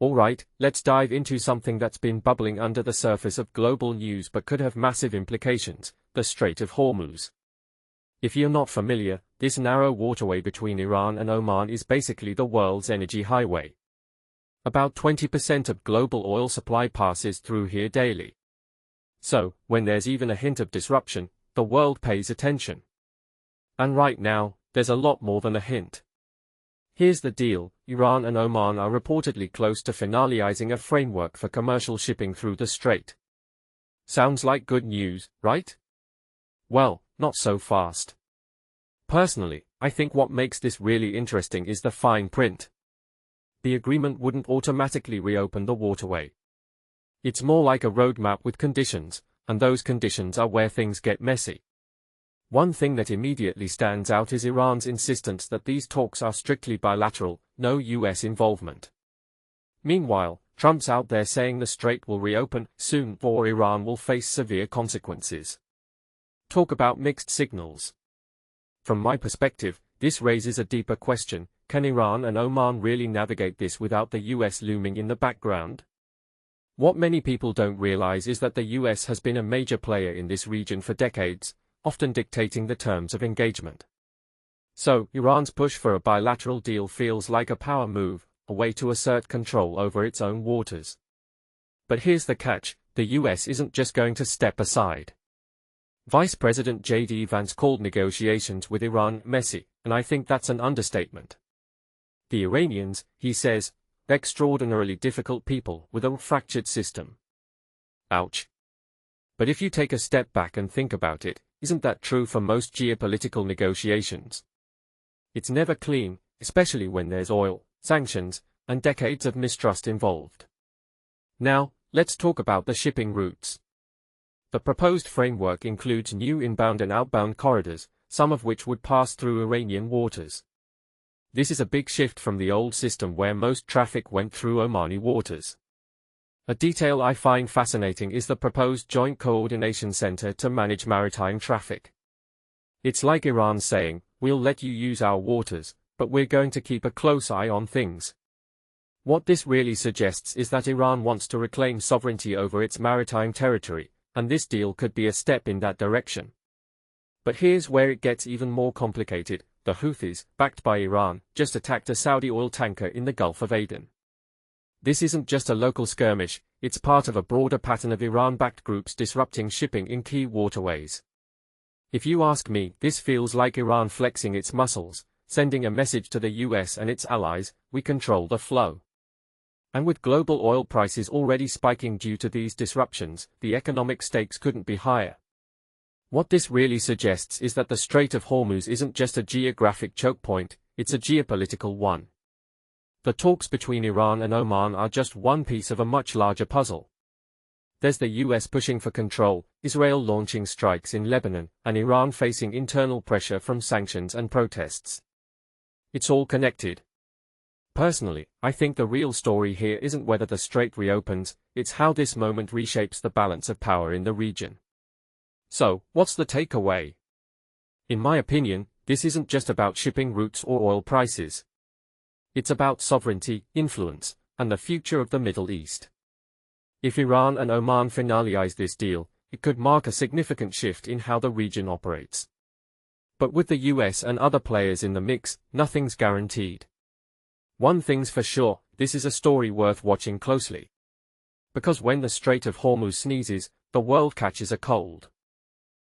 Alright, let's dive into something that's been bubbling under the surface of global news but could have massive implications: the Strait of Hormuz. If you're not familiar, this narrow waterway between Iran and Oman is basically the world's energy highway. About 20% of global oil supply passes through here daily. So, when there's even a hint of disruption, the world pays attention. And right now, there's a lot more than a hint. Here's the deal: Iran and Oman are reportedly close to finalizing a framework for commercial shipping through the strait. Sounds like good news, right? Well, not so fast. Personally, I think what makes this really interesting is the fine print. The agreement wouldn't automatically reopen the waterway. It's more like a roadmap with conditions, and those conditions are where things get messy. One thing that immediately stands out is Iran's insistence that these talks are strictly bilateral, no US involvement. Meanwhile, Trump's out there saying the strait will reopen soon or Iran will face severe consequences. Talk about mixed signals. From my perspective, this raises a deeper question: can Iran and Oman really navigate this without the US looming in the background? What many people don't realize is that the US has been a major player in this region for decades, often dictating the terms of engagement. So, Iran's push for a bilateral deal feels like a power move, a way to assert control over its own waters. But here's the catch: the US isn't just going to step aside. Vice President J.D. Vance called negotiations with Iran messy, and I think that's an understatement. The Iranians, he says, extraordinarily difficult people with a fractured system. Ouch. But if you take a step back and think about it, isn't that true for most geopolitical negotiations? It's never clean, especially when there's oil, sanctions, and decades of mistrust involved. Now, let's talk about the shipping routes. The proposed framework includes new inbound and outbound corridors, some of which would pass through Iranian waters. This is a big shift from the old system where most traffic went through Omani waters. A detail I find fascinating is the proposed Joint Coordination Center to manage maritime traffic. It's like Iran saying, "We'll let you use our waters, but we're going to keep a close eye on things." What this really suggests is that Iran wants to reclaim sovereignty over its maritime territory, and this deal could be a step in that direction. But here's where it gets even more complicated: the Houthis, backed by Iran, just attacked a Saudi oil tanker in the Gulf of Aden. This isn't just a local skirmish, it's part of a broader pattern of Iran-backed groups disrupting shipping in key waterways. If you ask me, this feels like Iran flexing its muscles, sending a message to the US and its allies: we control the flow. And with global oil prices already spiking due to these disruptions, the economic stakes couldn't be higher. What this really suggests is that the Strait of Hormuz isn't just a geographic choke point, it's a geopolitical one. The talks between Iran and Oman are just one piece of a much larger puzzle. There's the US pushing for control, Israel launching strikes in Lebanon, and Iran facing internal pressure from sanctions and protests. It's all connected. Personally, I think the real story here isn't whether the strait reopens, it's how this moment reshapes the balance of power in the region. So, what's the takeaway? In my opinion, this isn't just about shipping routes or oil prices. It's about sovereignty, influence, and the future of the Middle East. If Iran and Oman finalize this deal, it could mark a significant shift in how the region operates. But with the US and other players in the mix, nothing's guaranteed. One thing's for sure: this is a story worth watching closely. Because when the Strait of Hormuz sneezes, the world catches a cold.